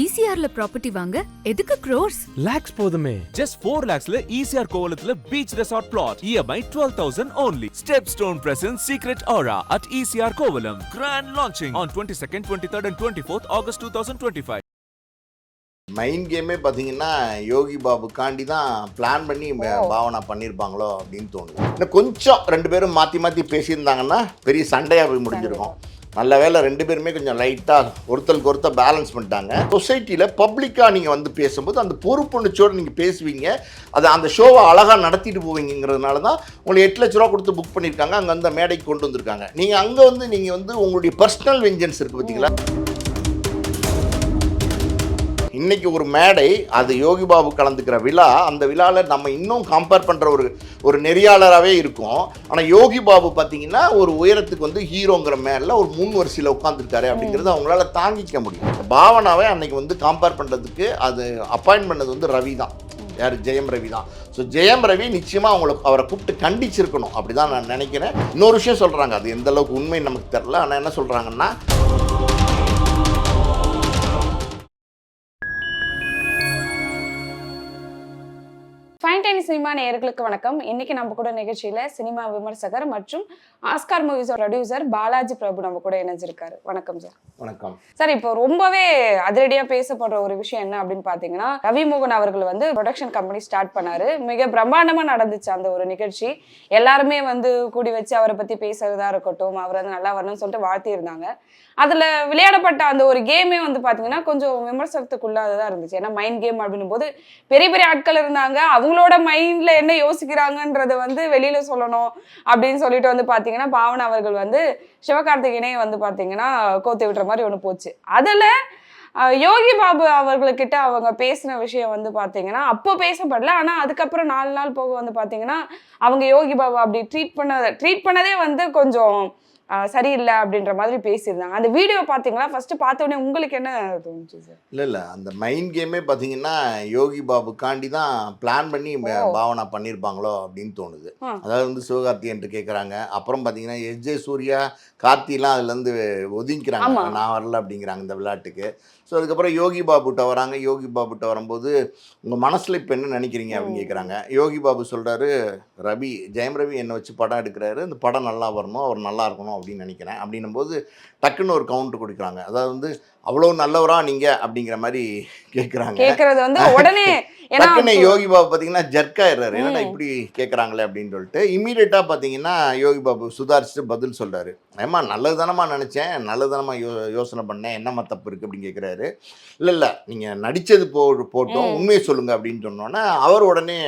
ECRல property வாங்க எதுக்கு crores? lakhs போதுமே. Just 4 lakhsல ECR கோவலத்துல beach resort plot. EMI 12,000 only. Stepstone presents Secret Aura at ECR Kovalam. Grand launching on 22nd, 23rd and 24th August 2025. Mind கேமே பார்த்தீங்கன்னா யோகி பாபுக்காண்டி தான் plan பண்ணி பாவனா பண்ணியிருப்பாங்களோ அப்படின்னு தோணுது. இன்னும் கொஞ்சம் ரெண்டு பேரும் மாற்றி மாற்றி பேசியிருந்தாங்கன்னா பெரிய சண்டையாக போய் முடிஞ்சிருக்கும். நல்ல வேலை ரெண்டு பேருமே கொஞ்சம் லைட்டாக ஒருத்தருக்கு ஒருத்தர் பேலன்ஸ் பண்ணிட்டாங்க. சொசைட்டியில் பப்ளிக்காக நீங்கள் வந்து பேசும்போது அந்த பொறுப்புணர்ச்சியோடு நீங்கள் பேசுவீங்க, அதை அந்த ஷோவை அழகாக நடத்திட்டு போவீங்கிறதுனால தான் உங்களுக்கு 8 லட்ச ரூபா கொடுத்து புக் பண்ணியிருக்காங்க, அங்கே அந்த மேடைக்கு கொண்டு வந்திருக்காங்க. நீங்கள் அங்கே வந்து நீங்கள் வந்து உங்களுடைய பர்சனல் வெஞ்சன்ஸ் இருக்குது பார்த்தீங்களா. இன்றைக்கி ஒரு மேடை, அது யோகி பாபு கலந்துக்கிற விழா. அந்த விழாவில் நம்ம இன்னும் கம்பேர் பண்ணுற ஒரு நெறியாளராகவே இருக்கும். ஆனால் யோகி பாபு பார்த்தீங்கன்னா ஒரு உயரத்துக்கு வந்து ஹீரோங்கிற மேலே ஒரு முன் வரிசையில் உட்காந்துருக்காரு அப்படிங்கிறது அவங்களால தாங்கிக்க முடியும். பாவனாவே அன்னைக்கு வந்து கம்பேர் பண்ணுறதுக்கு அது அப்பாயின்ட் பண்ணது வந்து ரவி தான். யார்? ஜெயம் ரவி தான். ஸோ ஜெயம் ரவி நிச்சயமாக அவரை கூப்பிட்டு கண்டிச்சிருக்கணும் அப்படி தான் நான் நினைக்கிறேன். இன்னொரு விஷயம் சொல்கிறாங்க, அது எந்த அளவுக்கு உண்மை நமக்கு தெரில. ஆனால் என்ன சொல்கிறாங்கன்னா, ஃபைன் டைனி சினிமா நேயர்களுக்கு வணக்கம். இன்னைக்கு நம்ம கூட நிகழ்ச்சியில சினிமா விமர்சகர் மற்றும் ஆஸ்கார் மூவிஸ் ப்ரொடியூசர் பாலாஜி பிரபு நம்ம கூட இணைஞ்சிருக்காரு. வணக்கம் சார். வணக்கம் சார். இப்போ ரொம்பவே அதிரடியா பேசப்படுற ஒரு விஷயம் என்ன அப்படின்னு பாத்தீங்கன்னா, ரவிமோகன் அவர்கள் வந்து ப்ரொடக்ஷன் கம்பெனி ஸ்டார்ட் பண்ணாரு. மிக பிரம்மாண்டமா நடந்துச்சு அந்த ஒரு நிகழ்ச்சி. எல்லாருமே வந்து கூடி வச்சு அவரை பத்தி பேசுறதா இருக்கட்டும், அவர் வந்து நல்லா வரணும்னு சொல்லிட்டு வாழ்த்தி இருந்தாங்க. அதுல விளையாடப்பட்ட அந்த ஒரு கேமே வந்து பாத்தீங்கன்னா கொஞ்சம் விமர்சனத்துக்குள்ளாதான் இருந்துச்சு. ஏன்னா மைண்ட் கேம் அப்படின்னும் போது பெரிய பெரிய ஆட்கள் இருந்தாங்க, அவங்களோட மைண்ட்ல என்ன யோசிக்கிறாங்கன்றத வந்து வெளியில சொல்லணும் அப்படின்னு சொல்லிட்டு வந்து பாத்தீங்கன்னா பாவனா அவர்கள் வந்து சிவகார்த்திகேயனே வந்து பாத்தீங்கன்னா கோத்து விட்டுற மாதிரி ஒண்ணு போச்சு. அதுல யோகி பாபு அவர்கள்கிட்ட அவங்க பேசின விஷயம் வந்து பாத்தீங்கன்னா அப்போ பேசப்படல. ஆனா அதுக்கப்புறம் 4 நாள் போக வந்து பாத்தீங்கன்னா அவங்க யோகி பாபு அப்படி ட்ரீட் பண்ணதே வந்து கொஞ்சம் சரியில்லை அப்படின்ற மாதிரி பேசியிருந்தாங்க. அந்த வீடியோ பார்த்தீங்களா? ஃபர்ஸ்ட் பார்த்த உடனே உங்களுக்கு என்ன தோணுச்சு சார்? இல்லை அந்த மைண்ட் கேமே பார்த்தீங்கன்னா யோகி பாபுக்காண்டி தான் பிளான் பண்ணி பாவனா பண்ணியிருப்பாங்களோ அப்படின்னு தோணுது. அதாவது வந்து சிவகார்த்திகேயன் கேட்குறாங்க, அப்புறம் பார்த்தீங்கன்னா எஸ்.ஜே. சூர்யா, கார்த்திலாம் அதுலேருந்து ஒதுங்கிக்கிறாங்க, நான் வரல அப்படிங்கிறாங்க இந்த விளையாட்டுக்கு. ஸோ அதுக்கப்புறம் யோகி பாபுட்ட வராங்க. யோகி பாபுட்ட வரும்போது உங்கள் மனசில் இப்போ என்ன நினைக்கிறீங்க அப்படின்னு கேட்குறாங்க. யோகி பாபு சொல்கிறாரு, ஜெயம் ரவி என்னை வச்சு படம் எடுக்கிறாரு, இந்த படம் நல்லா வரணும், அவர் நல்லா இருக்கணும் அப்படின்னு நினைக்கிறேன் அப்படின்னும்போது டக்குன்னு ஒரு கவுண்டர் கொடுக்குறாங்க. அதாவது வந்து அவ்வளோ நல்லவரா நீங்கள் அப்படிங்கிற மாதிரி கேட்குறது வந்து உடனே டக்குன்னு யோகி பாபு பார்த்தீங்கன்னா ஜர்க்காயிடுறாரு. என்னடா இப்படி கேட்குறாங்களே அப்படின்னு சொல்லிட்டு இம்மீடியட்டாக பார்த்தீங்கன்னா யோகி பாபு சுதாரிச்சுட்டு பதில் சொல்கிறாரு. ஏம்மா நல்லது தானம்மா நினச்சேன், நல்லது தானம்மா யோசனை பண்ணேன், என்னம்மா தப்பு இருக்குது அப்படின்னு கேட்குறாரு. இல்லை நீங்கள் நடித்தது போட்டோம், உண்மையை சொல்லுங்கள் அப்படின்னு சொன்னோன்னே அவர் உடனே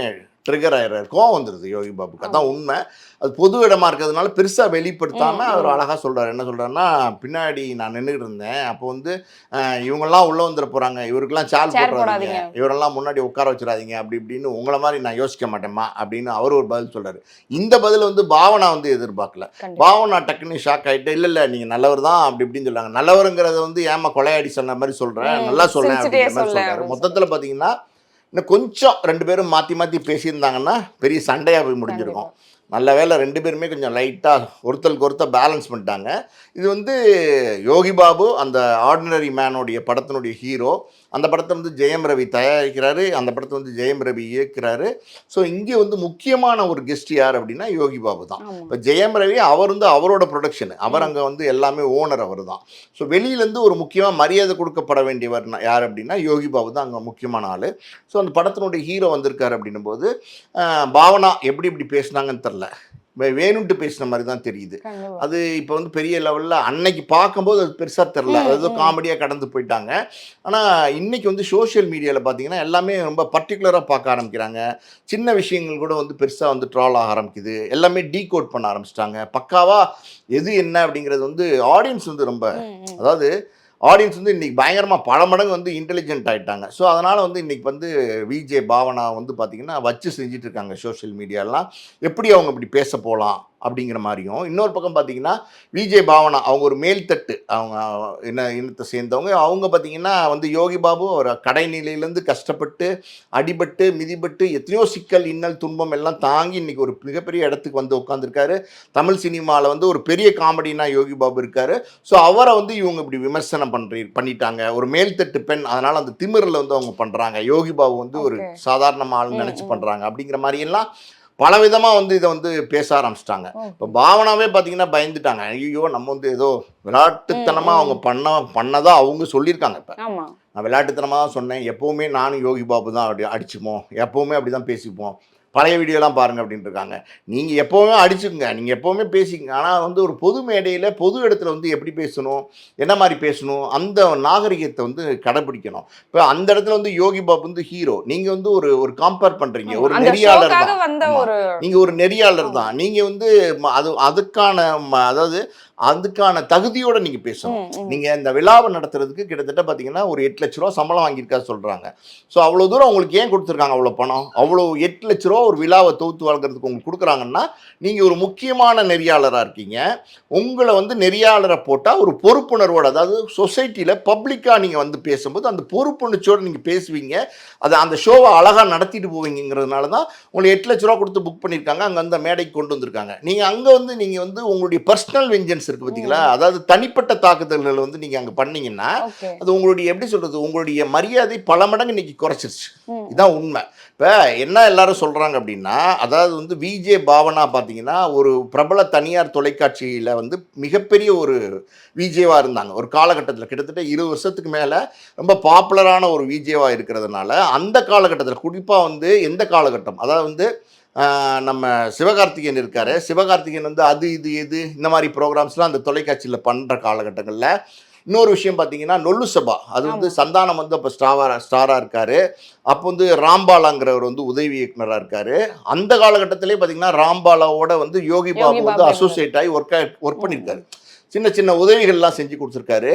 ட்ரிகர் ஆயிடுறாரு, கோவம் வந்துடுது யோகி பாபுக்கு. அதான் உண்மை. அது பொது இடமா இருக்கிறதுனால பெருசாக வெளிப்படுத்தாமல் அவர் அழகாக சொல்கிறார். என்ன சொல்கிறாருன்னா, பின்னாடி நான் நின்றுட்டு இருந்தேன், அப்போ வந்து இவங்கெல்லாம் உள்ளே வந்துட போகிறாங்க, இவருக்கெல்லாம் சால் போடுறாதீங்க, இவரெல்லாம் முன்னாடி உட்கார வச்சிடாதீங்க அப்படி இப்படின்னு உங்களை மாதிரி நான் யோசிக்க மாட்டேம்மா அப்படின்னு அவர் ஒரு பதில் சொல்கிறாரு. இந்த பதில் வந்து பாவனா வந்து எதிர்பார்க்கல. பாவனா டக்குன்னு ஷாக் ஆகிட்டு, இல்லை நீங்கள் நல்லவர் தான் அப்படி இப்படின்னு சொல்கிறாங்க. நல்லவருங்கிறத வந்து ஏமா கொலையாடி சொன்ன மாதிரி சொல்கிறேன், நல்லா சொல்கிறேன் அப்படிங்கிற மாதிரி சொல்கிறாரு. மொத்தத்தில் பார்த்தீங்கன்னா இன்னும் கொஞ்சம் ரெண்டு பேரும் மாற்றி மாற்றி பேசியிருந்தாங்கன்னா பெரிய சண்டையாக போய் முடிஞ்சிருக்கும். நல்ல வேலை ரெண்டு பேருமே கொஞ்சம் லைட்டாக ஒருத்தருக்கு ஒருத்தர் பேலன்ஸ் பண்ணிட்டாங்க. இது வந்து யோகி பாபு அந்த ஆர்டினரி மேனோடைய படத்தினுடைய ஹீரோ. அந்த படத்தை வந்து ஜெயம் ரவி தயாரிக்கிறாரு, அந்த படத்தை வந்து ஜெயம் ரவி இயக்குறாரு. ஸோ இங்கே வந்து முக்கியமான ஒரு கெஸ்ட் யார் அப்படின்னா யோகி பாபு தான். இப்போ ஜெயம் ரவி அவர் வந்து அவரோட ப்ரொடக்ஷன், அவர் அங்கே வந்து எல்லாமே ஓனர் அவர் தான். ஸோ வெளியிலேருந்து ஒரு முக்கியமாக மரியாதை கொடுக்கப்பட வேண்டியவர் யார் அப்படின்னா யோகி பாபு தான் அங்கே முக்கியமான ஆள். ஸோ அந்த படத்தினுடைய ஹீரோ வந்திருக்காரு அப்படின்னும் போது பாவனா எப்படி இப்படி பேசினாங்கன்னு தெரில, வேணும்ட்டு பேசின மாதிரி தான் தெரியுது. அது இப்போ வந்து பெரிய லெவலில் அன்னைக்கு பார்க்கும்போது அது பெருசாக தெரில, அது காமெடியாக கடந்து போயிட்டாங்க. ஆனால் இன்றைக்கி வந்து சோஷியல் மீடியாவில் பார்த்தீங்கன்னா எல்லாமே ரொம்ப பர்டிகுலராக பார்க்க ஆரம்பிக்கிறாங்க. சின்ன விஷயங்கள் கூட வந்து பெருசாக வந்து ட்ரால் ஆக ஆரம்பிக்குது, எல்லாமே டீகோட் பண்ண ஆரம்பிச்சிட்டாங்க. பக்காவாக எது என்ன அப்படிங்கிறது வந்து ஆடியன்ஸ் வந்து ரொம்ப, அதாவது ஆடியன்ஸ் வந்து இன்றைக்கி பயங்கரமாக பல மடங்கு வந்து இன்டெலிஜென்ட் ஆகிட்டாங்க. ஸோ அதனால் வந்து இன்றைக்கி வந்து விஜே பாவனா வந்து பார்த்திங்கன்னா வச்சு செஞ்சிட்ருக்காங்க சோஷியல் மீடியாலாம். எப்படி அவங்க இப்படி பேச போகலாம், அப்படிங்கிற மாதிரியும், இன்னொரு பக்கம் பார்த்தீங்கன்னா விஜய் பாவனா அவங்க ஒரு மேல்தட்டு, அவங்க இனத்தை சேர்ந்தவங்க. அவங்க பார்த்தீங்கன்னா வந்து யோகி பாபு ஒரு கடைநிலையிலேருந்து கஷ்டப்பட்டு அடிபட்டு மிதிபட்டு எத்தனையோ சிக்கல் இன்னல் துன்பம் எல்லாம் தாங்கி இன்னைக்கு ஒரு மிகப்பெரிய இடத்துக்கு வந்து உட்காந்துருக்காரு. தமிழ் சினிமாவில் வந்து ஒரு பெரிய காமெடினா யோகி பாபு இருக்காரு. ஸோ அவரை வந்து இவங்க இப்படி விமர்சனம் பண்ணிட்டாங்க, ஒரு மேல்தட்டு பெண், அதனால அந்த திமிரில் வந்து அவங்க பண்ணுறாங்க, யோகி பாபு வந்து ஒரு சாதாரண ஆள் நினச்சி பண்ணுறாங்க அப்படிங்கிற மாதிரியெல்லாம் பலவிதமாக வந்து இதை வந்து பேச ஆரம்பிச்சிட்டாங்க. இப்போ பாவனாவே பார்த்தீங்கன்னா பயந்துட்டாங்க, ஐயோ நம்ம வந்து ஏதோ விளையாட்டுத்தனமாக அவங்க பண்ணதா அவங்க சொல்லியிருக்காங்க. இப்போ நான் விளையாட்டுத்தனமாக தான் சொன்னேன், எப்போவுமே நானும் யோகி பாபு தான் அப்படி அடிச்சுப்போம், எப்போவுமே அப்படி தான் பேசிப்போம், பழைய வீடியோலாம் பாருங்கள் அப்படின்ட்டு இருக்காங்க. நீங்கள் எப்போவுமே அடிச்சுக்குங்க, நீங்கள் எப்போவுமே பேசிக்கங்க, ஆனால் வந்து ஒரு பொது மேடையில் பொது இடத்துல வந்து எப்படி பேசணும், என்ன மாதிரி பேசணும், அந்த நாகரிகத்தை வந்து கடைப்பிடிக்கணும். இப்போ அந்த இடத்துல வந்து யோகி பாபு வந்து ஹீரோ, நீங்கள் வந்து ஒரு கம்பேர் பண்ணுறீங்க, ஒரு நெறியாளர் தான், நீங்கள் ஒரு நெறியாளர் தான், நீங்கள் வந்து அதுக்கான தகுதியோடு நீங்கள் பேசணும். நீங்கள் இந்த விழாவை நடத்துறதுக்கு கிட்டத்தட்ட பார்த்தீங்கன்னா ஒரு 8 லட்ச ரூபா சம்பளம் வாங்கியிருக்கா சொல்கிறாங்க. ஸோ அவ்வளோ தூரம் உங்களுக்கு ஏன் கொடுத்துருக்காங்க அவ்வளோ பணம்? அவ்வளோ 8 லட்ச ரூபா ஒரு விழாவை தொகுத்து வளர்க்குறதுக்கு உங்களுக்கு கொடுக்குறாங்கன்னா நீங்கள் ஒரு முக்கியமான நெறியாளராக இருக்கீங்க. உங்களை வந்து நெறியாளரை போட்டால் ஒரு பொறுப்புணர்வோடு, அதாவது சொசைட்டியில் பப்ளிக்காக நீங்கள் வந்து பேசும்போது அந்த பொறுப்புணர்ச்சியோடு நீங்கள் பேசுவீங்க, அதை அந்த ஷோவை அழகாக நடத்திட்டு போவீங்கிறதுனால தான் உங்களுக்கு 8 லட்ச ரூபா கொடுத்து புக் பண்ணியிருக்காங்க, அங்கே அந்த மேடைக்கு கொண்டு வந்திருக்காங்க. நீங்கள் அங்கே வந்து நீங்கள் வந்து உங்களுடைய பர்சனல் வெஞ்சன்ஸ் இருக்கு பார்த்தீங்களா, அதாவது தனிப்பட்ட தாக்குதல்கள் வந்து நீங்கள் அங்கே பண்ணீங்கன்னா அது உங்களுடைய எப்படி சொல்கிறது, உங்களுடைய மரியாதை பல மடங்கு இன்னைக்கு குறைச்சிருச்சு. இதுதான் உண்மை. இப்போ என்ன எல்லாரும் சொல்கிறாங்க அப்படின்னா, அதாவது வந்து விஜய் பாவனா பார்த்தீங்கன்னா ஒரு பிரபல தனியார் தொலைக்காட்சியில் வந்து மிகப்பெரிய ஒரு விஜேவாக இருந்தாங்க ஒரு காலகட்டத்தில், கிட்டத்தட்ட 20 வருஷத்துக்கு மேலே ரொம்ப பாப்புலரான ஒரு விஜேவாக இருக்கிறதுனால அந்த காலகட்டத்தில் குறிப்பாக வந்து எந்த காலகட்டம், அதாவது வந்து நம்ம சிவகார்த்திகேயன் இருக்கார், சிவகார்த்திகேயன் வந்து அது இது எது இந்த மாதிரி ப்ரோக்ராம்ஸ்லாம் அந்த தொலைக்காட்சியில் பண்ணுற காலகட்டங்களில். இன்னொரு விஷயம் பார்த்தீங்கன்னா நொல்லு சபா, அது வந்து சந்தானம் வந்து அப்போ ஸ்டாராக இருக்கார், அப்போ வந்து ராம்பாலாங்கிறவர் வந்து உதவி இயக்குனராக இருக்கார். அந்த காலகட்டத்திலே பார்த்தீங்கன்னா ராம்பாலாவோட வந்து யோகி பாபு வந்து அசோசியேட் ஆகி ஒர்க் பண்ணியிருக்காரு, சின்ன சின்ன உதவிகள்லாம் செஞ்சு கொடுத்துருக்காரு.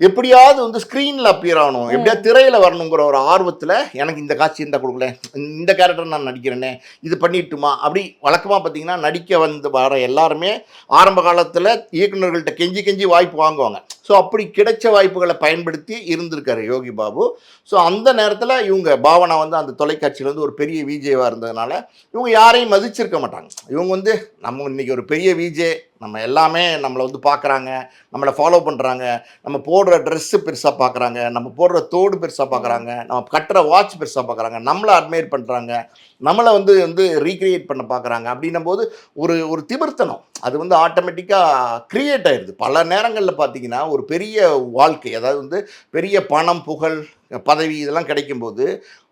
எப்படியாவது வந்து ஸ்க்ரீனில் அப்பியர் ஆகணும், எப்படியாவது திரையில் வரணுங்கிற ஒரு ஆர்வத்தில் எனக்கு இந்த காட்சி இருந்தால் கொடுக்கல, இந்த கேரக்டர் நான் நடிக்கிறேனே, இது பண்ணிட்டுமா அப்படி வழக்கமாக பார்த்தீங்கன்னா நடிக்க வர எல்லாருமே ஆரம்ப காலத்தில் இயக்குநர்கள்ட்ட கெஞ்சி வாய்ப்பு வாங்குவாங்க. ஸோ அப்படி கிடைச்ச வாய்ப்புகளை பயன்படுத்தி இருந்திருக்காரு யோகி பாபு. ஸோ அந்த நேரத்தில் இவங்க பாவனா வந்து அந்த தொலைக்காட்சியில் வந்து ஒரு பெரிய விஜேவாக இருந்ததுனால இவங்க யாரையும் மதிச்சிருக்க மாட்டாங்க. இவங்க வந்து நம்ம இன்றைக்கி ஒரு பெரிய விஜே, நம்ம எல்லாமே நம்மளை வந்து பார்க்குறாங்க, நம்மளை ஃபாலோ பண்ணுறாங்க, நம்ம போடுற ட்ரெஸ்ஸு பெருசாக பார்க்குறாங்க, நம்ம போடுற தோடு பெருசாக பார்க்குறாங்க, நம்ம கட்டுற வாட்ச் பெருசாக பார்க்குறாங்க, நம்மளை அட்மையர் பண்ணுறாங்க, நம்மளை வந்து ரீக்ரியேட் பண்ண பார்க்குறாங்க. அப்படின்னும் போது ஒரு திமிர்த்தனம் அது வந்து ஆட்டோமேட்டிக்காக க்ரியேட் ஆயிடுது. பல நேரங்களில் பார்த்தீங்கன்னா ஒரு பெரிய வாழ்க்கை, அதாவது வந்து பெரிய பணம் புகழ் பதவி இதெல்லாம் கிடைக்கும்போது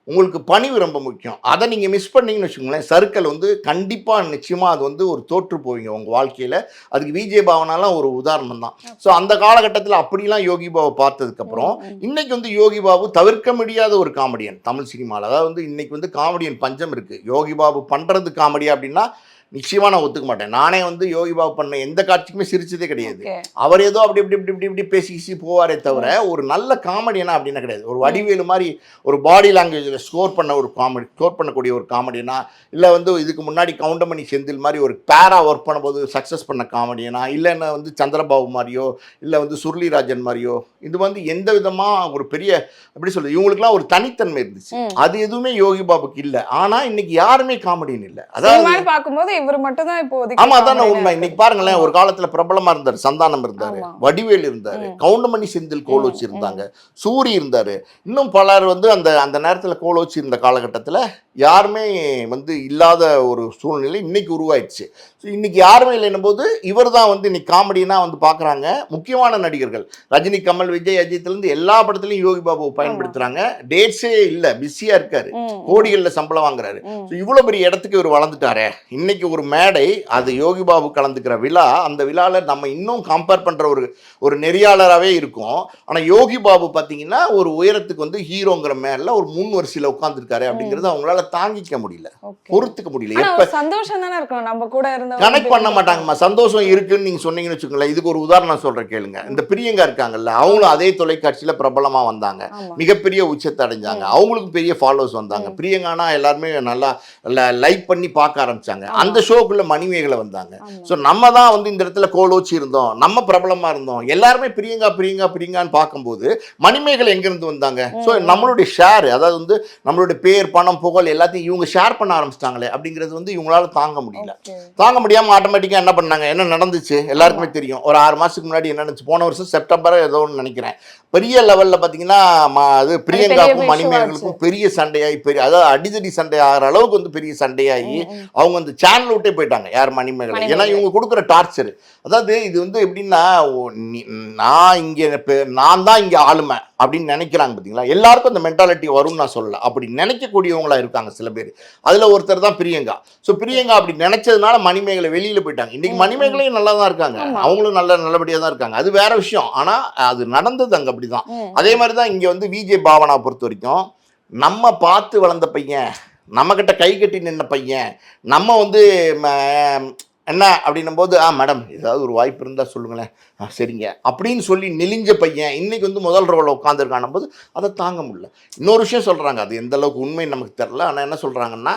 உங்களுக்கு பணிவு ரொம்ப முக்கியம். அதை நீங்கள் மிஸ் பண்ணிங்கன்னு வச்சுக்கோங்களேன், சர்க்கிள் வந்து கண்டிப்பாக நிச்சயமாக அது வந்து ஒரு தோற்று போவீங்க உங்கள் வாழ்க்கையில். அதுக்கு விஜய் பாவனாலாம் ஒரு உதாரணம் தான். ஸோ அந்த காலகட்டத்தில் அப்படிலாம் யோகி பாபு பார்த்ததுக்கப்புறம் இன்றைக்கி வந்து யோகி பாபு தவிர்க்க முடியாத ஒரு காமெடியன் தமிழ் சினிமாவில். அதாவது வந்து இன்றைக்கி வந்து காமெடியன் பஞ்சம் இருக்குது. யோகி பாபு பண்ணுறது காமெடியா அப்படின்னா நிச்சயமாக நான் ஒத்துக்க மாட்டேன். நானே வந்து யோகி பாபு பண்ண எந்த காட்சிக்குமே சிரிச்சதே கிடையாது. அவர் ஏதோ அப்படி பேசி போவாரே தவிர ஒரு நல்ல காமெடியனா அப்படின்னா கிடையாது. ஒரு வடிவேலு மாதிரி ஒரு பாடி லாங்குவேஜில் ஸ்கோர் பண்ணக்கூடிய ஒரு காமெடியனா, இல்லை வந்து இதுக்கு முன்னாடி கவுண்டமணி செந்தில் மாதிரி ஒரு பேரா ஒர்க் பண்ணும்போது சக்ஸஸ் பண்ண காமெடியனா, இல்லைன்னா வந்து சந்திரபாபு மாதிரியோ, இல்லை வந்து சுருளிராஜன் மாதிரியோ, இது வந்து எந்த விதமாக ஒரு பெரிய எப்படி சொல்றது, இவங்களுக்குலாம் ஒரு தனித்தன்மை இருந்துச்சு. அது எதுவுமே யோகி பாபுக்கு இல்லை. ஆனால் இன்னைக்கு யாருமே காமெடியன் இல்லை. அதாவது பார்க்கும்போது இவர் மட்டும் தான் இப்போ ஆமா அதான உண்மை. இன்னைக்கு பாருங்களேன், ஒரு காலத்துல பிரபலமா இருந்தாரு, சந்தானம் இருந்தாரு, வடிவேல் இருந்தாரு, கவுண்டமணி செந்தில் கோல் வச்சு இருந்தாங்க, சூரி இருந்தாரு, இன்னும் பலர் வந்து அந்த நேரத்துல கோல் வச்சு இருந்த காலகட்டத்துல யாருமே வந்து இல்லாத ஒரு சூழ்நிலை இன்னைக்கு உருவாயிடுச்சு. இன்னைக்கு யாருமே இல்லைன்னும் போது இவர் தான் வந்து இன்னைக்கு காமெடினா வந்து பாக்குறாங்க. முக்கியமான நடிகர்கள் ரஜினி, கமல், விஜய், அஜித்லேருந்து எல்லா படத்துலையும் யோகி பாபு பயன்படுத்துறாங்க. டேட்ஸே இல்லை, பிஸியா இருக்காரு, கோடிகள்ல சம்பளம் வாங்குறாரு. இவ்வளவு பெரிய இடத்துக்கு இவர் வளர்ந்துட்டாரே, இன்னைக்கு ஒரு மேடை அது யோகி பாபு கலந்துக்கிற விழா, அந்த விழாவில் நம்ம இன்னும் கம்பேர் பண்ணுற ஒரு நெறியாளராகவே இருக்கும். ஆனால் யோகி பாபு பார்த்தீங்கன்னா ஒரு உயரத்துக்கு வந்து ஹீரோங்கிற மேல ஒரு முன் வரிசையில் உட்காந்துருக்காரு அப்படிங்கிறது அவங்களால தாங்கிக்க முடியல, பொறுத்துக்க முடியல. எப்ப சந்தோஷம் தானே இருக்கும், நம்ம கூட இருந்த கனெக்ட் பண்ண மாட்டாங்கம்மா. சந்தோஷம் இருக்குன்னு நீங்கள் சொன்னீங்கன்னு வச்சுக்கோங்களேன். இதுக்கு ஒரு உதாரணம் சொல்கிறேன் கேளுங்க. இந்த பிரியங்கா இருக்காங்கல்ல, அவங்களும் அதே தொலைக்காட்சியில் பிரபலமாக வந்தாங்க, மிகப்பெரிய உச்சத்தை அடைஞ்சாங்க, அவங்களுக்கு பெரிய ஃபாலோவர்ஸ் வந்தாங்க. பிரியங்கானா எல்லாருமே நல்லா லைக் பண்ணி பார்க்க ஆரம்பிச்சாங்க. அந்த அந்த ஷோக்குள்ள மணிமேகலை வந்தாங்க. ஸோ நம்ம தான் வந்து இந்த இடத்துல கோலோச்சி இருந்தோம், நம்ம பிரபலமா இருந்தோம், எல்லாருமே பிரியங்கா பிரியங்கா பிரியங்கான்னு பார்க்கும்போது மணிமேகலை எங்கிருந்து வந்தாங்க? ஸோ நம்மளுடைய ஷேர், அதாவது வந்து நம்மளுடைய பேர் பணம் புகழ் எல்லாத்தையும் இவங்க ஷேர் பண்ண ஆரம்பிச்சிட்டாங்களே அப்படிங்கிறது வந்து இவங்களால தாங்க முடியல. தாங்க முடியாம ஆட்டோமேட்டிக்கா என்ன பண்ணாங்க, என்ன நடந்துச்சு எல்லாருக்குமே தெரியும். ஒரு 6 மாசத்துக்கு முன்னாடி என்ன நடந்துச்சு, போன வருஷம் செப்டம்பர் ஏதோ ஒன்று நினைக்கிறேன், பெரிய லெவல்ல பாத்தீங்கன்னா அது பிரியங்காவுக்கும் மணிமேகலுக்கும் பெரிய சண்டையாகி, அதாவது அடிதடி சண்டை ஆகிற அளவுக்கு வந்து பெரிய சண்டையாகி அவங்க அந்த சேனல் விட்டே போயிட்டாங்க. யார்? மணிமேகலை. ஏன்னா இவங்க கொடுக்குற டார்ச்சர், அதாவது இது வந்து எப்படின்னா நான் தான் இங்க ஆளுமை அப்படின்னு நினைக்கிறாங்க பார்த்தீங்களா. எல்லாருக்கும் அந்த மென்டாலிட்டி வரும்னு நான் சொல்லல, அப்படி நினைக்கக்கூடியவங்களா இருக்காங்க சில பேர். அதுல ஒருத்தர் தான் பிரியங்கா. ஸோ பிரியங்கா அப்படி நினைச்சதுனால மணிமேகலை வெளியில போயிட்டாங்க. இன்னைக்கு மணிமேகலையும் நல்லா தான் இருக்காங்க, அவங்களும் நல்லபடியா தான் இருக்காங்க, அது வேற விஷயம். ஆனா அது நடந்தது அங்க அப்படிதான். அதே மாதிரி தான் இங்க வந்து விஜய் பாவனா பொறுத்த வரைக்கும், நம்ம பார்த்து வளர்ந்த பையன், நம்ம கிட்ட கை கட்டி நின்ன பையன், நம்ம வந்து என்ன அப்படின்னும் போது மேடம் ஏதாவது ஒரு வாய்ப்பு இருந்தால் சொல்லுங்களேன், சரிங்க அப்படின்னு சொல்லி நெளிஞ்ச பையன் இன்னைக்கு வந்து முதல் ரோவில் உட்காந்துருக்கான போது அதை தாங்க முடியல. இன்னொரு விஷயம் சொல்கிறாங்க, அது எந்த அளவுக்கு உண்மை நமக்கு தெரில. ஆனால் என்ன சொல்கிறாங்கன்னா,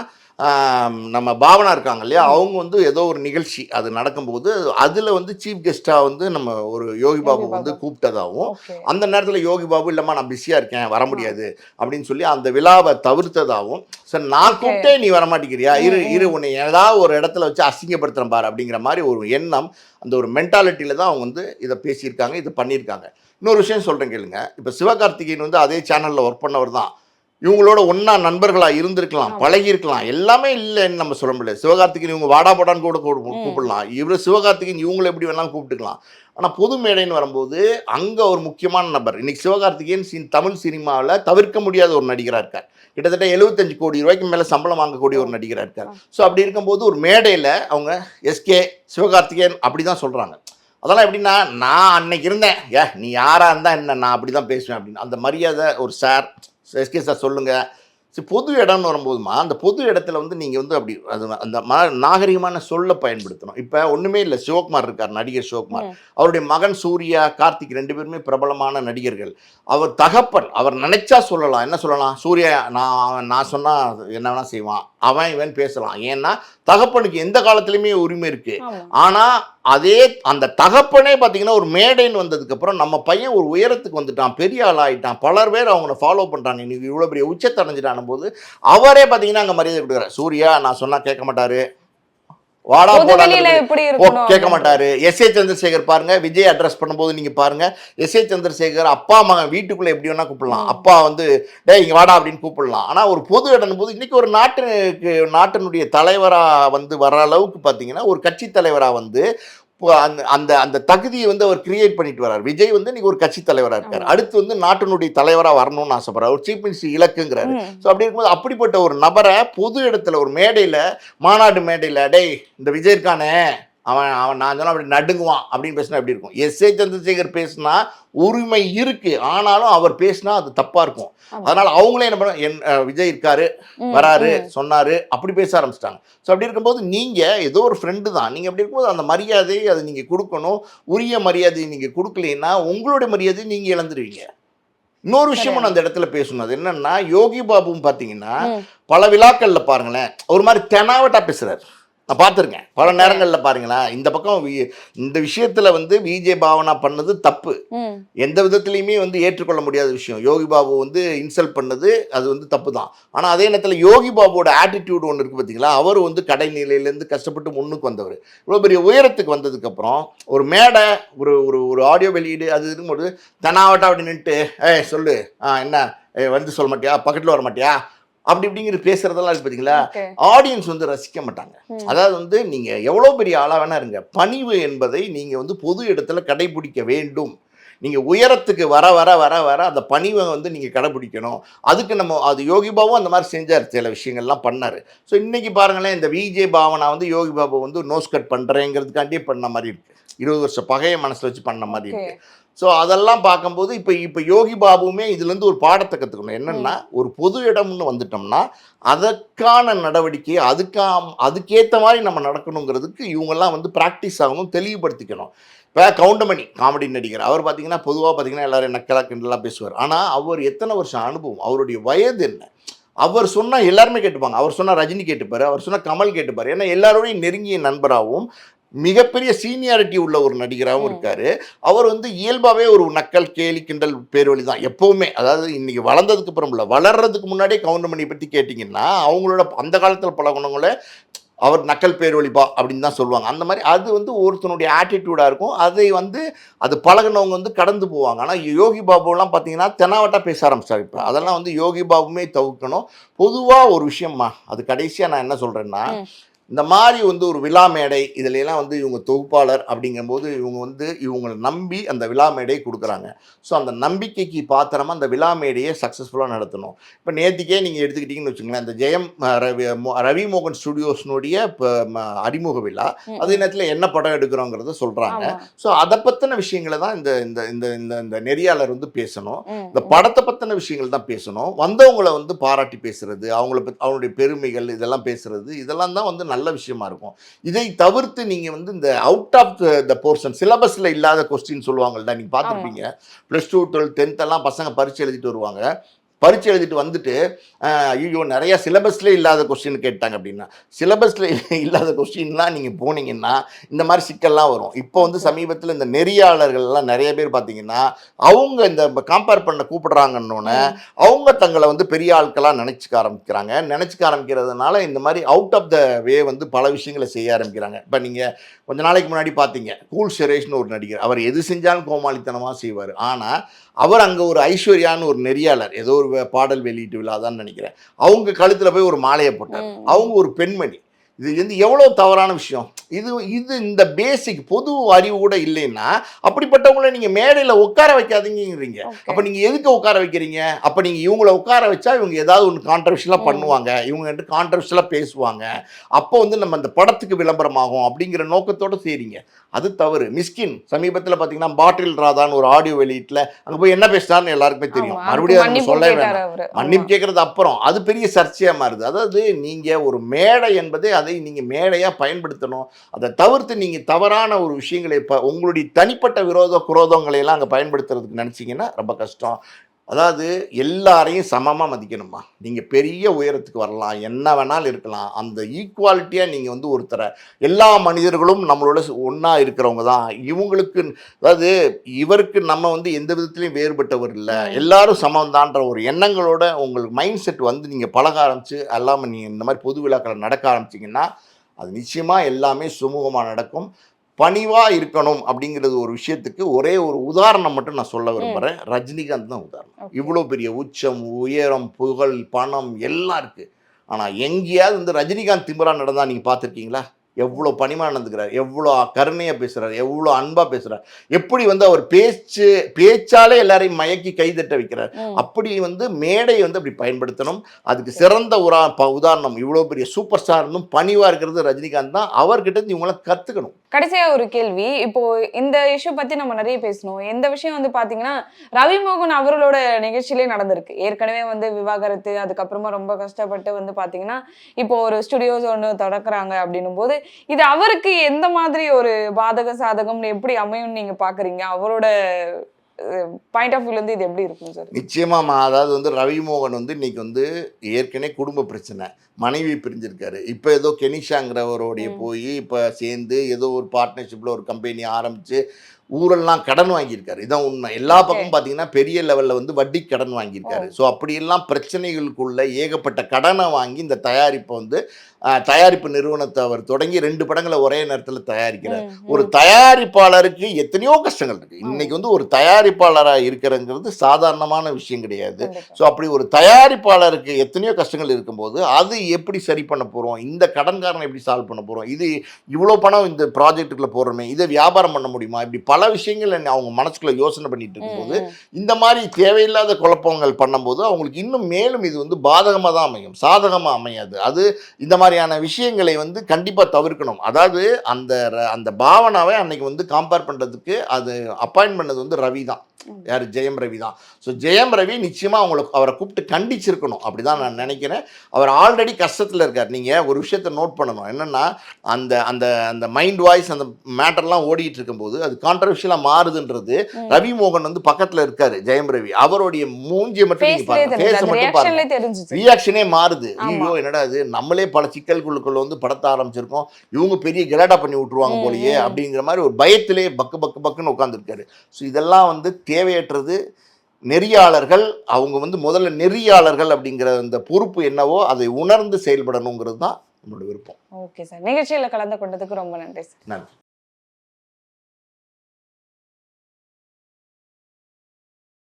நம்ம பாவனா இருக்காங்க இல்லையா, அவங்க வந்து ஏதோ ஒரு நிகழ்ச்சி அது நடக்கும்போது அதில் வந்து சீஃப் கெஸ்ட்டாக வந்து நம்ம ஒரு யோகி பாபு வந்து கூப்பிட்டதாகவும், அந்த நேரத்தில் யோகி பாபு இல்லைம்மா நான் பிஸியாக இருக்கேன் வர முடியாது அப்படின்னு சொல்லி அந்த விழாவை தவிர்த்ததாகவும், சார் நான் கூப்பிட்டே நீ வரமாட்டேங்கிறியா, இரு உன்னை ஏதாவது ஒரு இடத்துல வச்சு அசிங்கப்படுத்துகிறேன் பாரு அப்படிங்கிற மாதிரி ஒரு எண்ணம், அந்த ஒரு மென்டாலிட்டியில் தான் அவங்க வந்து இதை பேசியிருக்காங்க, இதை பண்ணியிருக்காங்க. இன்னொரு விஷயம் சொல்கிறேன் கேளுங்க, இப்போ சிவகார்த்திகேயன் வந்து அதே சேனலில் ஒர்க் பண்ணவர் தான், இவங்களோட ஒன்றா நண்பர்களாக இருந்திருக்கலாம், பழகியிருக்கலாம், எல்லாமே இல்லைன்னு நம்ம சொல்ல முடியாது. சிவகார்த்திகேயன் இவங்க வாடா போடான்னு கூட கூப்பிடலாம், இவர் சிவகார்த்திகேயன் இவங்களை எப்படி வேணாலும் கூப்பிட்டுக்கலாம். ஆனால் பொது மேடைன்னு வரும்போது அங்கே ஒரு முக்கியமான நபர். இன்னைக்கு சிவகார்த்திகேயன் தமிழ் சினிமாவில் தவிர்க்க முடியாத ஒரு நடிகராக இருக்கார். கிட்டத்தட்ட 75 கோடி ரூபாய்க்கு மேலே சம்பளம் வாங்கக்கூடிய ஒரு நடிகராக இருக்கார். ஸோ அப்படி இருக்கும்போது ஒரு மேடையில் அவங்க எஸ்கே சிவகார்த்திகேயன் அப்படி தான் சொல்கிறாங்க. அதெல்லாம் எப்படின்னா, நான் அன்னைக்கு இருந்தேன், நீ யாராக இருந்தால் என்ன, நான் அப்படி தான் பேசுவேன் அப்படின்னு அந்த மரியாதை ஒரு சார் எஸ்கே சார் சொல்லுங்கள். சரி, பொது இடம்னு வரும்போதுமா அந்த பொது இடத்துல வந்து நீங்கள் வந்து அப்படி அது அந்த நாகரிகமான சொல்ல பயன்படுத்தணும். இப்போ ஒன்றுமே இல்லை, சிவகுமார் இருக்கார், நடிகர் சிவகுமார், அவருடைய மகன் சூர்யா, கார்த்திக் 2 பேருமே பிரபலமான நடிகர்கள். அவர் தகப்பன், அவர் நினைச்சா சொல்லலாம், என்ன சொல்லலாம், சூர்யா நான் சொன்னால் என்ன வேணால் செய்வான், அவன் இவன் பேசலாம். ஏன்னா தகப்பனுக்கு எந்த காலத்துலையுமே உரிமை இருக்குது. ஆனால் அதே அந்த தகப்பனே பார்த்தீங்கன்னா ஒரு மேடைன்னு வந்ததுக்கப்புறம் நம்ம பையன் ஒரு உயரத்துக்கு வந்துட்டான், பெரிய ஆள் ஆகிட்டான், பலர் பேர் அவங்கள ஃபாலோ பண்ணுறாங்க, இன்னைக்கு இவ்வளோ பெரிய உச்சத்தை அடைஞ்சிட்டான போது அவரே பார்த்தீங்கன்னா அங்கே மரியாதை கொடுக்குறாரு. சூர்யா நான் சொன்னால் கேட்க மாட்டாரு, வாடா போடா கேட்க மாட்டாரு. எஸ்ஏ சந்திரசேகர் பாருங்க, விஜய் அட்ரஸ் பண்ணும்போது நீங்க பாருங்க, எஸ்ஏ சந்திரசேகர் அப்பா மகன் வீட்டுக்குள்ள எப்படி வேணா கூப்பிடலாம், அப்பா வந்து டே இங்க வாடா அப்படின்னு கூப்பிடலாம். ஆனா ஒரு பொது இடம் போது இன்னைக்கு ஒரு நாட்டினுடைய தலைவரா வந்து வர அளவுக்கு பாத்தீங்கன்னா ஒரு கட்சி தலைவரா வந்து அந்த அந்த தகுதியை வந்து அவர் கிரியேட் பண்ணிட்டு வர்றார். விஜய் வந்து இன்னைக்கு ஒரு கட்சி தலைவராக இருக்கார், அடுத்து வந்து நாட்டினுடைய தலைவராக வரணும்னு ஆசைப்படுறார், ஒரு சீஃப் மினிஸ்டர் இலக்குங்கிறாரு. ஸோ அப்படி இருக்கும்போது அப்படிப்பட்ட ஒரு நபரை பொது இடத்துல ஒரு மேடையில், மாநாடு மேடையில், டேய் இந்த விஜய் இருக்கானே அவன் நான் சொன்னால் அப்படி நடுங்குவான் அப்படின்னு பேசினா எப்படி இருக்கும்? எஸ்ஏ சந்திரசேகர் பேசினா உரிமை இருக்கு, ஆனாலும் அவர் பேசினா அது தப்பா இருக்கும். அதனால அவங்களே என்ன பண்ண, விஜய் இருக்காரு வராரு சொன்னாரு அப்படி பேச ஆரம்பிச்சிட்டாங்க. ஸோ அப்படி இருக்கும்போது நீங்க ஏதோ ஒரு ஃப்ரெண்டு தான், நீங்க அப்படி இருக்கும்போது அந்த மரியாதையை அது நீங்க கொடுக்கணும். உரிய மரியாதையை நீங்க கொடுக்கலைன்னா உங்களுடைய மரியாதையை நீங்க இழந்துருவீங்க. இன்னொரு விஷயமும் அந்த இடத்துல பேசணும், அது என்னன்னா யோகி பாபுவும் பார்த்தீங்கன்னா பல விழாக்கள்ல பாருங்களேன் ஒரு மாதிரி தெனாவட்டா பேசுறாரு. நான் பார்த்துருக்கேன் பல நேரங்களில். பாருங்களேன், இந்த பக்கம் இந்த விஷயத்துல வந்து விஜய் பாவனா பண்ணது தப்பு, எந்த விதத்துலையுமே வந்து ஏற்றுக்கொள்ள முடியாத விஷயம். யோகி பாபு வந்து இன்சல்ட் பண்ணது அது வந்து தப்பு தான். ஆனால் அதே நேரத்தில் யோகி பாபுவோட ஆட்டிடியூட் ஒன்று இருக்குது பார்த்தீங்களா, அவர் வந்து கடைநிலையிலேருந்து கஷ்டப்பட்டு முன்னுக்கு வந்தவர். இவ்வளோ பெரிய உயரத்துக்கு வந்ததுக்கப்புறம் ஒரு மேடை, ஒரு ஒரு ஆடியோ வெளியீடு அது இருக்கும்போது தெனாவட்டா அப்படி நின்றுட்டு சொல்லு என்ன வந்து சொல்ல மாட்டியா, பக்கத்தில் வர மாட்டியா அப்படி இப்படிங்கிற பேசுறதெல்லாம் இருக்கு பார்த்தீங்களா, ஆடியன்ஸ் வந்து ரசிக்க மாட்டாங்க. அதாவது வந்து நீங்க எவ்வளோ பெரிய ஆளா வேணா இருங்க, பணிவு என்பதை நீங்க வந்து பொது இடத்துல கடைபிடிக்க வேண்டும். நீங்க உயரத்துக்கு வர வர வர வர அந்த பணிவை வந்து நீங்க கடைபிடிக்கணும். அதுக்கு நம்ம அது யோகி பாபு அந்த மாதிரி செஞ்சார், சில விஷயங்கள்லாம் பண்ணாரு. ஸோ இன்னைக்கு பாருங்களேன், இந்த விஜய் பாவனா வந்து யோகி பாபு வந்து நோஸ் கட் பண்றேங்கிறதுக்காண்டியே பண்ண மாதிரி இருக்கு, 20 வருஷம் பகையை மனசுல வச்சு பண்ண மாதிரி இருக்கு. ஸோ அதெல்லாம் பார்க்கும்போது இப்போ யோகி பாபுவுமே இதுலேருந்து ஒரு பாடத்தை கற்றுக்கணும். என்னென்னா ஒரு பொது இடம்னு வந்துட்டோம்னா அதற்கான நடவடிக்கை அதுக்கேற்ற மாதிரி நம்ம நடக்கணுங்கிறதுக்கு இவங்கெல்லாம் வந்து ப்ராக்டிஸ் ஆகணும், தெளிவுபடுத்திக்கணும். இப்போ கவுண்டமணி காமெடி நடிகர், அவர் பார்த்தீங்கன்னா பொதுவாக பார்த்தீங்கன்னா எல்லோரும் என்ன கிழக்குலாம் பேசுவார். ஆனால் அவர் எத்தனை வருஷம் அனுபவம், அவருடைய வயது என்ன, அவர் சொன்னா எல்லாருமே கேட்டுப்பாங்க. அவர் சொன்னா ரஜினி கேட்டுப்பாரு, அவர் சொன்னா கமல் கேட்டுப்பாரு. ஏன்னா எல்லாரோடையும் நெருங்கிய நண்பராகவும் மிகப்பெரிய சீனியாரிட்டி உள்ள ஒரு நடிகராகவும் இருக்காரு. அவர் வந்து இயல்பாகவே ஒரு நக்கல், கேலி, கிண்டல், பேர்வழி தான் எப்போவுமே. அதாவது இன்னைக்கு வளர்ந்ததுக்கு அப்புறம் இல்லை, வளர்றதுக்கு முன்னாடியே கவுண்டமணியை பற்றி கேட்டிங்கன்னா அவங்களோட அந்த காலத்தில் பழகுனவங்கள அவர் நக்கல் பேர்வழிப்பா அப்படின்னு தான் சொல்லுவாங்க. அந்த மாதிரி அது வந்து ஒருத்தனுடைய ஆட்டிடியூடாக இருக்கும். அதை வந்து அது பழகினவங்க வந்து கடந்து போவாங்க. ஆனால் யோகி பாபுலாம் பார்த்தீங்கன்னா தெனாவட்டா பேச ஆரம்பிச்சார். இப்போ அதெல்லாம் வந்து யோகி பாபுமே தவிர்க்கணும். பொதுவாக ஒரு விஷயம்மா, அது கடைசியாக நான் என்ன சொல்கிறேன்னா, இந்த மாதிரி வந்து ஒரு விழா மேடை இதுலலாம் வந்து இவங்க தொகுப்பாளர் அப்படிங்கும்போது இவங்க வந்து இவங்களை நம்பி அந்த விழா மேடையை கொடுக்குறாங்க. ஸோ அந்த நம்பிக்கைக்கு பாத்திரமா அந்த விழா மேடையை சக்ஸஸ்ஃபுல்லாக நடத்தணும். இப்போ நேற்றுக்கே நீங்கள் எடுத்துக்கிட்டிங்கன்னு வச்சுங்களேன், இந்த ஜெயம் ரவி மோகன் ஸ்டுடியோஸ்னுடைய அறிமுக விழா, அதே நேரத்தில் என்ன படம் எடுக்கிறோங்கிறத சொல்கிறாங்க. ஸோ அதை பற்றின விஷயங்களை தான் இந்த இந்த இந்த இந்த இந்த நெறியாளர் வந்து பேசணும். இந்த படத்தை பற்றின விஷயங்கள் தான் பேசணும். வந்தவங்களை வந்து பாராட்டி பேசுறது, அவங்களுடைய பெருமைகள் இதெல்லாம் பேசுறது, இதெல்லாம் தான் வந்து நல்ல விஷயமா இருக்கும். இதை தவிர்த்து நீங்க வந்து இந்த அவுட் ஆஃப் த போர்ஷன் சிலபஸ்ல இல்லாத கொஸ்டின் சொல்லுவாங்கல்ல, நீங்க பார்த்துருப்பீங்க. +2 12 10th எல்லாம் பசங்க பரீட்சை எழுதிட்டு வருவாங்க. பரீட்சை எழுதிட்டு வந்துட்டு ஐயோ நிறைய சிலபஸ்ல இல்லாத கொஸ்டின் கேட்டாங்க அப்படின்னா, சிலபஸ்ல இல்லாத கொஸ்டின்லாம் நீங்க போனீங்கன்னா இந்த மாதிரி சிக்கல்லாம் வரும். இப்போ வந்து சமீபத்தில் இந்த நெறியாளர்கள்லாம் நிறைய பேர் பார்த்தீங்கன்னா அவங்க இந்த கம்பேர் பண்ண கூப்பிடுறாங்கன்னொன்னே அவங்க தங்களை வந்து பெரிய ஆட்களாக நினைச்சுக்க ஆரம்பிக்கிறதுனால இந்த மாதிரி அவுட் ஆஃப் த வே வந்து பல விஷயங்களை செய்ய ஆரம்பிக்கிறாங்க. இப்போ நீங்கள் கொஞ்ச நாளைக்கு முன்னாடி பார்த்தீங்க, கூல் சுரேஷ்னு ஒரு நடிகர், அவர் எது செஞ்சாலும் கோமாளித்தனமாக செய்வார். ஆனால் அவர் அங்கே ஒரு ஐஸ்வர்யான்னு ஒரு நெறியாளர், ஏதோ ஒரு பாடல் வெளியீட்டு விழா தான் நினைக்கிறேன், அவங்க கழுத்தில் போய் ஒரு மாலையை போட்டார். அவங்க ஒரு பெண்மணி. இது வந்து எவ்வளோ தவறான விஷயம். இது இந்த பேசிக் பொது அறிவு கூட இல்லைன்னா அப்படிப்பட்டவங்களை நீங்கள் மேடையில் உட்கார வைக்காதீங்கிறீங்க. அப்போ நீங்கள் எதுக்கு உட்கார வைக்கிறீங்க? அப்போ நீங்கள் இவங்கள உட்கார வச்சா இவங்க ஏதாவது ஒன்று கான்ட்ரவர்ஷியலாக பண்ணுவாங்க, இவங்க கான்ட்ரவர்ஷியலாக பேசுவாங்க, அப்போ வந்து நம்ம அந்த படத்துக்கு விளம்பரமாகும் அப்படிங்கிற நோக்கத்தோடு செய்கிறீங்க. அது தவறு. மிஸ்கின் சமீபத்தில் பார்த்தீங்கன்னா பாட்டில் ராதான்னு ஒரு ஆடியோ வெளியீட்டில் அங்கே போய் என்ன பேசினார்னு எல்லாருக்குமே தெரியும். மறுபடியும் சொல்ல வேண்டாம், மன்னிப்பு கேட்கறது அப்புறம் அது பெரிய சர்ச்சையாக மாறுது. அதாவது நீங்கள் ஒரு மேடை என்பதே அதை நீங்கள் மேடையாக பயன்படுத்தணும். அதை தவிர்த்து நீங்கள் தவறான ஒரு விஷயங்களை இப்போ உங்களுடைய தனிப்பட்ட குரோதங்களை எல்லாம் அங்கே பயன்படுத்துறதுக்கு நினச்சிங்கன்னா ரொம்ப கஷ்டம். அதாவது எல்லாரையும் சமமாக மதிக்கணுமா. நீங்கள் பெரிய உயரத்துக்கு வரலாம், என்ன வேணாலும் இருக்கலாம், அந்த ஈக்குவாலிட்டியாக நீங்கள் வந்து ஒருத்தரை, எல்லா மனிதர்களும் நம்மளோட ஒன்றா இருக்கிறவங்க தான், இவங்களுக்கு அதாவது இவருக்கு நம்ம வந்து எந்த விதத்துலையும் வேறுபட்டவர் இல்லை, எல்லாரும் சமம்தான்ற ஒரு எண்ணங்களோட உங்களுக்கு மைண்ட் செட் வந்து நீங்கள் பழக ஆரம்பித்து எல்லாமே நீங்கள் இந்த மாதிரி பொது விழாக்களை நடக்க ஆரம்பிச்சிங்கன்னா அது நிச்சயமாக எல்லாமே சுமூகமாக நடக்கும். பணிவாக இருக்கணும் அப்படிங்கிறது ஒரு விஷயத்துக்கு ஒரே ஒரு உதாரணம் மட்டும் நான் சொல்ல விரும்புகிறேன். ரஜினிகாந்த் தான் உதாரணம். இவ்வளோ பெரிய உச்சம், உயரம், புகழ், பணம் எல்லாம் இருக்குது. ஆனால் எங்கேயாவது வந்து ரஜினிகாந்த் திமிரா நடந்தால் நீங்கள் பார்த்துருக்கீங்களா? எவ்வளோ பணிமாக நடந்துக்கிறார், எவ்வளோ கருணையாக பேசுகிறார், எவ்வளோ அன்பாக பேசுகிறார், எப்படி வந்து அவர் பேச்சாலே எல்லாரையும் மயக்கி கைதட்ட வைக்கிறார். அப்படி வந்து மேடையை வந்து அப்படி பயன்படுத்தணும். அதுக்கு சிறந்த உதாரணம் இவ்வளோ பெரிய சூப்பர் ஸ்டார் இருந்தும் பணிவாக இருக்கிறது ரஜினிகாந்த் தான். அவர்கிட்ட இவங்களாம் கற்றுக்கணும். கடைசியாக ஒரு கேள்வி, இப்போ இந்த இஷ்யூ பற்றி நம்ம நிறைய பேசணும். இந்த விஷயம் வந்து பார்த்தீங்கன்னா ரவி மோகன் அவர்களோட நிகழ்ச்சியிலே நடந்திருக்கு. ஏற்கனவே வந்து விவாகரத்து, அதுக்கப்புறமா ரொம்ப கஷ்டப்பட்டு வந்து பார்த்தீங்கன்னா இப்போ ஒரு ஸ்டுடியோஸ் ஒன்று தொடக்குறாங்க அப்படின்னும் போது இது அவருக்கு எந்த மாதிரி ஒரு பாதக சாதகம்னு எப்படி அமையும்னு நீங்க பாக்குறீங்க? அவரோட பாயிண்ட் ஆஃப் வியூல இருந்து இது எப்படி இருக்கும் சார்? நிச்சயமாமா. அதாவது வந்து ரவி மோகன் வந்து இன்னைக்கு வந்து ஏற்கனவே குடும்ப பிரச்சனை, மனைவி பிரிஞ்சிருக்காரு. இப்போ ஏதோ கெனிஷாங்கிறவரோடைய போய் இப்போ சேர்ந்து ஏதோ ஒரு பார்ட்னர்ஷிப்பில் ஒரு கம்பெனி ஆரம்பித்து ஊரெல்லாம் கடன் வாங்கியிருக்காரு. இதான் உண்மை. எல்லா பக்கமும் பார்த்தீங்கன்னா பெரிய லெவலில் வந்து வட்டி கடன் வாங்கியிருக்காரு. ஸோ அப்படியெல்லாம் பிரச்சனைகளுக்குள்ள ஏகப்பட்ட கடனை வாங்கி இந்த தயாரிப்பை வந்து தயாரிப்பு நிறுவனத்தை அவர் தொடங்கி 2 படங்களை ஒரே நேரத்தில் தயாரிக்கிறார். ஒரு தயாரிப்பாளருக்கு எத்தனையோ கஷ்டங்கள் இருக்குது. இன்னைக்கு வந்து ஒரு தயாரிப்பாளராக இருக்கிறங்கிறது சாதாரணமான விஷயம் கிடையாது. ஸோ அப்படி ஒரு தயாரிப்பாளருக்கு எத்தனையோ கஷ்டங்கள் இருக்கும்போது அது எப்படி சரி பண்ண போகிறோம், இந்த கடன்காரனை எப்படி சால்வ் பண்ண போகிறோம், இது இவ்வளோ பணம் இந்த ப்ராஜெக்டுக்குள்ளே போடுறோமே, இதை வியாபாரம் பண்ண முடியுமா, இப்படி பல விஷயங்கள் அவங்க மனசுக்குள்ள யோசனை பண்ணிட்டு இருக்கும்போது இந்த மாதிரி தேவையில்லாத குழப்பங்கள் பண்ணும்போது அவங்களுக்கு இன்னும் மேலும் இது வந்து பாதகமாக தான் அமையும், சாதகமாக அமையாது. அது இந்த மாதிரியான விஷயங்களை வந்து கண்டிப்பாக தவிர்க்கணும். அதாவது அந்த பாவனாவை அன்னைக்கு வந்து கம்பேர் பண்ணுறதுக்கு அது அப்பாயின்ட் பண்ணது வந்து ரவி தான். யார்? ஜெயம் ரவி தான். ஸோ ஜெயம் ரவி நிச்சயமாக அவரை கூப்பிட்டு கண்டிச்சிருக்கணும். அப்படி தான் நான் நினைக்கிறேன். அவர் ஆல்ரெடி கஷ்டத்தில் இருக்கார். நீங்கள் ஒரு விஷயத்தை நோட் பண்ணணும். என்னென்னா அந்த அந்த அந்த மைண்ட் வாய்ஸ் அந்த மேட்டர்லாம் ஓடிட்டு இருக்கும்போது அது ஆர்டிஃபிஷியலா மாறுதுன்றது ரவி மோகன் வந்து பக்கத்துல இருக்காரு ஜெயம் ரவி, அவருடைய மூஞ்சியை மட்டும் நீங்க பாருங்க, ஃபேஸை மட்டும் பாருங்க, தெரிஞ்சுச்சு. ரியாக்ஷனே மாறுது. ஐயோ என்னடா இது, நம்மளே பல சிக்கல்களுக்குள்ள வந்து படத்த ஆரம்பிச்சிருக்கோம், இவங்க பெரிய கெலாட்டா பண்ணி விட்டுருவாங்க போலயே அப்படிங்கிற மாதிரி ஒரு பயத்திலே பக்கு பக்கு பக்குன்னு உட்காந்துருக்காரு. ஸோ இதெல்லாம் வந்து தேவையற்றது. நெறியாளர்கள் அவங்க வந்து முதல்ல நெறியாளர்கள் அப்படிங்கிற அந்த பொறுப்பு என்னவோ அதை உணர்ந்து செயல்படணுங்கிறது தான் நம்மளோட விருப்பம். ஓகே சார், நிகழ்ச்சியில கலந்து கொண்டதுக்கு ரொம்ப நன்றி சார். நன்றி.